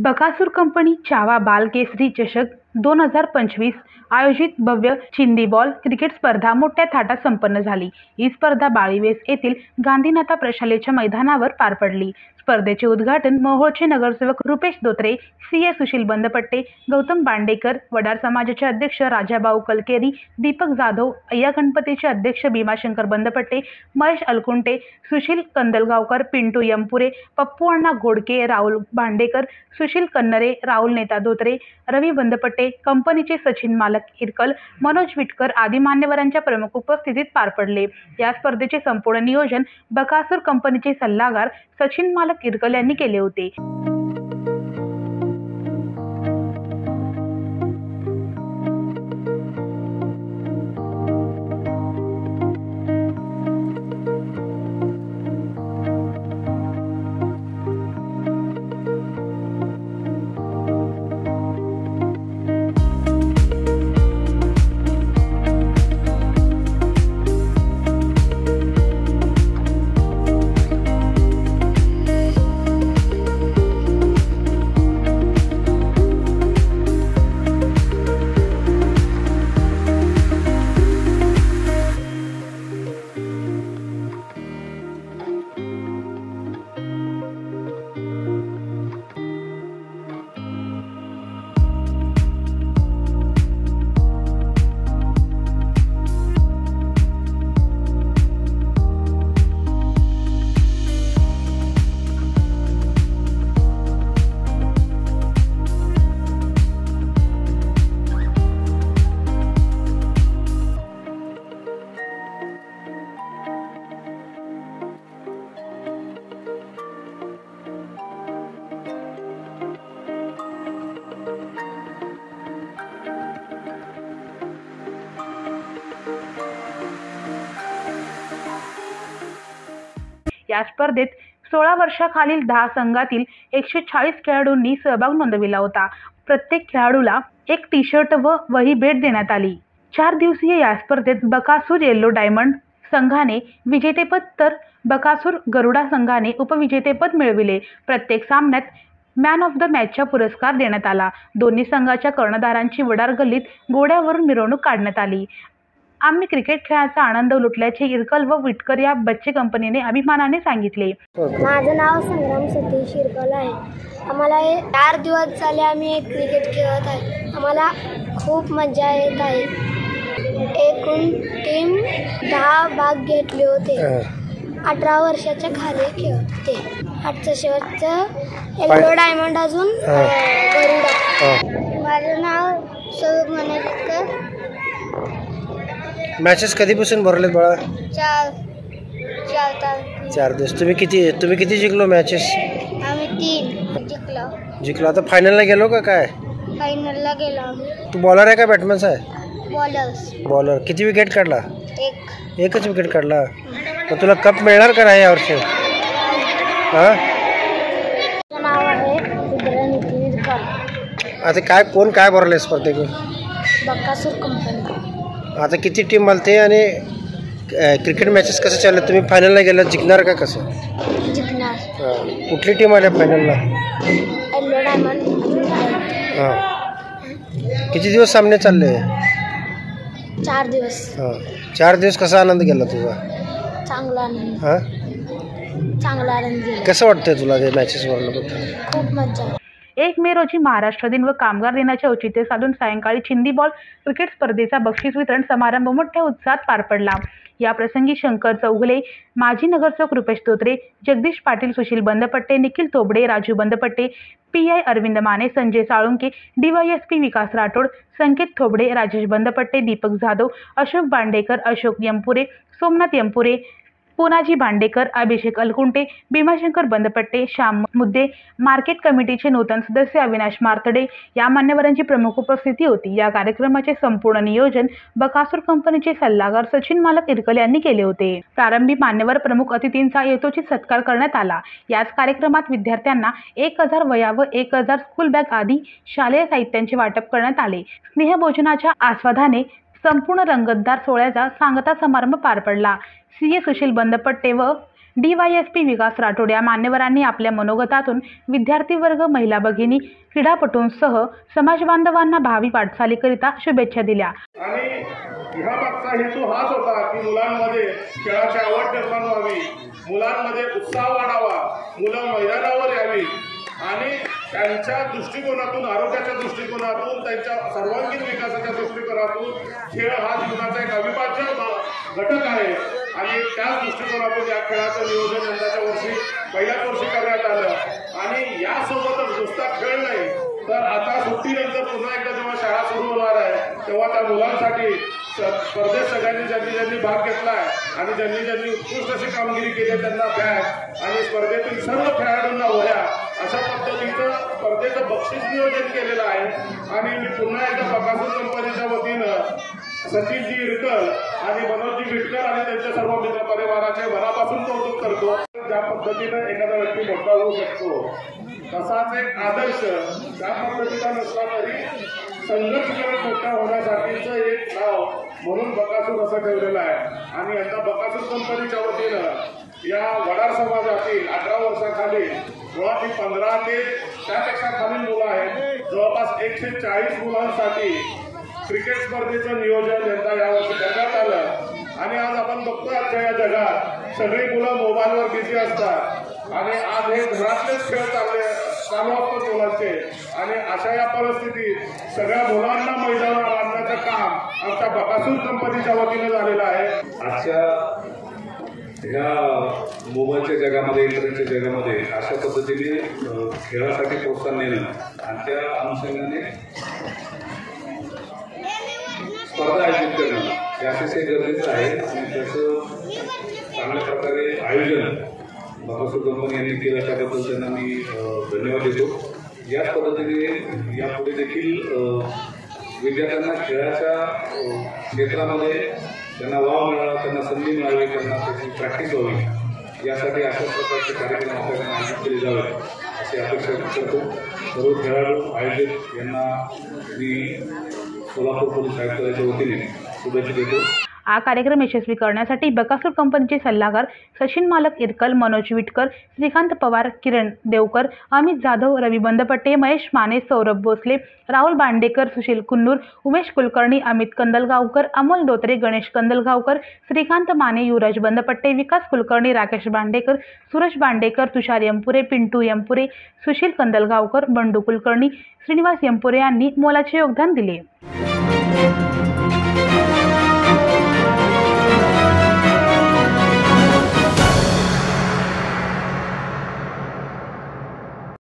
Bakasur company चावा बाल केसरी चषक 2025 आयोजित भव्य चिंदी बॉल क्रिकेट स्पर्धा मोठ्या थाटात संपन्न झाली। ही स्पर्धा बाळीवेस येथील गांधीनाथा प्रशालेच्या मैदानावर पार पडली। स्पर्धेचे उद्घाटन मोहोळचे नगरसेवक रुपेश धोत्रे, सीए सुशील बंदपट्टे, गौतम बांडेकर, वडार समाजाचे अध्यक्ष राजाभाऊ कलकेरी, दीपक जाधव, अय्या गणपतीचे अध्यक्ष भीमाशंकर बंदपट्टे, महेश अलकुंटे, सुशील कंदलगावकर, पिंटू यमपुरे, पप्पू अण्णा घोडके, राहुल भांडेकर, सुशील कन्नरे, राहुल नेता धोत्रे, रवी बंदपट्टे, कंपनीचे सचिन मालक इरकल, मनोज विटकर आदी मान्यवरांच्या प्रमुख उपस्थितीत पार पडले। या स्पर्धेचे संपूर्ण नियोजन बकासूर कंपनीचे सल्लागार सचिन मालक इरकल यांनी केले होते। या स्पर्धेत 16 वर्षाखालील 10 संघातील 140 खेळाडूंनी सहभाग नोंदविला होता। प्रत्येक खेळाडूला एक टी-शर्ट व वही भेट देण्यात आली। 4 दिवसीय या स्पर्धेत बकासूर येलो डायमंड संघाने विजेतेपद तर बकासूर गरुडा संघाने उपविजेतेपद मिळविले। प्रत्येक सामन्यात मॅन ऑफ द मॅचचा पुरस्कार देण्यात आला। दोन्ही संघाच्या कर्णधारांची वडार गल्लीत घोड्यावरून मिरवणूक काढण्यात आली। आम्ही क्रिकेट खेळाचा आनंद लुटल्याचे इरकल व विटकर या बच्चे कंपनीने अभिमानाने सांगितले। माझं नाव संग्राम सतीश इरकल आहे। आम्हाला 4 दिवस झाले आम्ही क्रिकेट खेळत आहे। आम्हाला खूप मजा येत आहे। एकूण टीम 10 भाग घेतले होते। 18 वर्षाच्या खाली खेळत होते। आजचं शेवटचं येलो डायमंड अजून गरुडा। माझं नाव स्वरूप मनोजकर। मॅचेस कधीपासून भरलेत बाळा? 4 दिवस। तुम्ही किती जिंकलो मॅचेस? आम्ही 3 जिंकलो। आता फायनलला गेलो का काय? फायनलला गेलो। तू बॉलर आहे का बॅट्समन आहे? बॉलर। किती विकेट काढला? एकच विकेट काढला। मग तुला कप मिळणार का नाही यावर्षी? नाव आहे नितीन। आता कोण भरले स्पर्धेत? बकासूर कंपनी। आता किती टीम मालते आणि क्रिकेट मॅचेस कसं चालले? तुम्ही फायनलला गेला, जिंकणार का कसं? जिंकणार। कुठली टीम आल्या फायनलला? Yellow diamond. किती दिवस सामने चालले? 4 दिवस। 4 दिवस कसा आनंद गेला तुझा? चांगला आनंद। चांगला आनंद गेला। कसं वाटतंय तुला ते मॅचेस वरनं? खूप मजा। 1 मे रोजी महाराष्ट्र दिन व कामगार दिनाचे औचित्य साधून सायंकाळी चिंदी बॉल क्रिकेट स्पर्धेचा बक्षीस वितरण समारंभ मोठ्या उत्साहात पार पडला। या प्रसंगी शंकर चौगुले, माजी नगरसेवक रुपेश धोत्रे, जगदीश पाटील, सुशील बंदपट्टे, निखिल तोबडे, राजू बंदपट्टे, PI अरविंद माने, संजय साळुंके, DYSP विकास राठोड, संकेत थोबडे, राजेश बंदपट्टे, दीपक जाधव, अशोक बांडेकर, अशोक यमपुरे, सोमनाथ यमपुरे, पुनाजी भांडेकर, अभिषेक अलकुंटे, भीमाशंकर बंदपट्टे, श्याम मुद्दे, मार्केट कमिटीचे नूतन सदस्य अविनाश मारतडे या मान्यवरांची प्रमुख उपस्थिती होती। या कार्यक्रमाचे संपूर्ण नियोजन बकासूर कंपनीचे सल्लागार सचिन मालक इरकल यांनी केले होते। प्रारंभी मान्यवर प्रमुख अतिथींचा यथोचित सत्कार करण्यात आला। याच कार्यक्रमात विद्यार्थ्यांना 1000 वह्या व 1000 स्कूल बॅग आदी शालेय साहित्याचे वाटप करण्यात आले। स्नेहभोजनाच्या आस्वादाने संपूर्ण रंगतदार सोहळ्याचा सांगता समारंभ पार पडला। सीए सुशील बंदपट्टे व DYSP विकास राठोड या मान्यवरांनी आपल्या मनोगतातून विद्यार्थी वर्ग, महिला भगिनी, क्रीडापटूंसह समाज बांधवांना भावी वाटचालीकरिता शुभेच्छा दिल्या. आणि ह्या मागचा हेतू हाच होता की मुलांमध्ये खेळाची आवड निर्माण व्हावी, मुलांमध्ये उत्साह वाढावा, मुलं मैदानावर यावी आणि त्यांच्या दृष्टिकोनातून, आरोग्याच्या दृष्टिकोनातून, त्यांच्या सर्वांगीण विकासाच्या दृष्टिकोनातून खेळ हा जीवनाचा एक अविभाज्य घटक आहे. आणि त्याच दृष्टिकोनातून या खेळाचं नियोजन यंदाच्या वर्षी पहिल्याच वर्षी करण्यात आलं. आणि यासोबतच नुसता खेळ नाही तर आता सुट्टीनंतर पुन्हा एकदा जेव्हा शाळा सुरू होणार आहे तेव्हा त्या मुलांसाठी स्पर्धेत सगळ्यांनी ज्यांनी भाग घेतला आहे आणि ज्यांनी उत्कृष्ट अशी कामगिरी केली आहे त्यांना बॅग आणि स्पर्धेतील सर्व खेळाडूंना वह्या अशा पद्धतीचं स्पर्धेचं बक्षीस नियोजन केलेलं आहे. आणि मी पुन्हा एकदा बकासूर कंपनीच्या वतीनं सचिनजी इरकल आणि मनोजजी विटकर आणि त्यांच्या सर्व मित्र परिवाराचे मनापासून कौतुक करतो. ज्या पद्धतीनं एखादा व्यक्ती मोठा होऊ शकतो तसाच एक आदर्श त्या पद्धतीचा नसला तरी संघर्ष करत मोठा होण्यासाठीचं एक नाव म्हणून बकासूर असं ठेवलेलं आहे. आणि यंदा बकासूर कंपनीच्या वतीनं या वडार समाजातील 18 वर्षाखाली मुळात 15 ते त्यापेक्षा खालील मुलं आहेत. जवळपास 140 मुलांसाठी क्रिकेट स्पर्धेचं नियोजन यंदा यावर्षी करण्यात आलं. आणि आज आपण बघतो आजच्या या जगात सगळी मुलं मोबाईलवर बिझी असतात आणि आज हे घरातलेच खेळ चालू असतात मुलांचे. आणि अशा या परिस्थितीत सगळ्या मुलांना मैदानावर आणण्याचं काम आमच्या बकासूर कंपनीच्या वतीने झालेलं आहे. आजच्या ह्या मोबाईलच्या जगामध्ये, इंटरनेटच्या जगामध्ये अशा पद्धतीने खेळासाठी प्रोत्साहन देणं आणि त्या अनुषंगाने स्पर्धा आयोजित करणं हे अतिशय गरजेचं आहे. आणि त्याचं चांगल्या प्रकारे आयोजन बकासूर कंपनी यांनी केलं त्याबद्दल त्यांना मी धन्यवाद देतो. याच पद्धतीने यापुढे देखील विद्यार्थ्यांना खेळाच्या क्षेत्रामध्ये त्यांना वाव मिळावा, त्यांना संधी मिळावी, त्यांना त्याची प्रॅक्टिस व्हावी यासाठी अशा प्रकारचे कार्यक्रम आपल्याला आयोजित केले जावे अशी अपेक्षा करतो. सर्व खेळाडू आयोजक यांना मी सोलापूर पोलीस आयुक्तालयाच्या वतीने शुभेच्छा देतो. हा कार्यक्रम यशस्वी करण्यासाठी बकासूर कंपनीचे सल्लागार सचिन मालक इरकल, मनोज विटकर, श्रीकांत पवार, किरण देवकर, अमित जाधव, रवी बंदपट्टे, महेश माने, सौरभ भोसले, राहुल बांडेकर, सुशील कुन्नूर, उमेश कुलकर्णी, अमित कंदलगावकर, अमोल दोत्रे, गणेश कंदलगावकर, श्रीकांत माने, युवराज बंदपट्टे, विकास कुलकर्णी, राकेश बांडेकर, सुरेश बांडेकर, तुषार यंपुरे, पिंटू यंपुरे, सुशील कंदलगावकर, बंडू कुलकर्णी, श्रीनिवास यंपुरे यांनी मोलाचे योगदान दिले.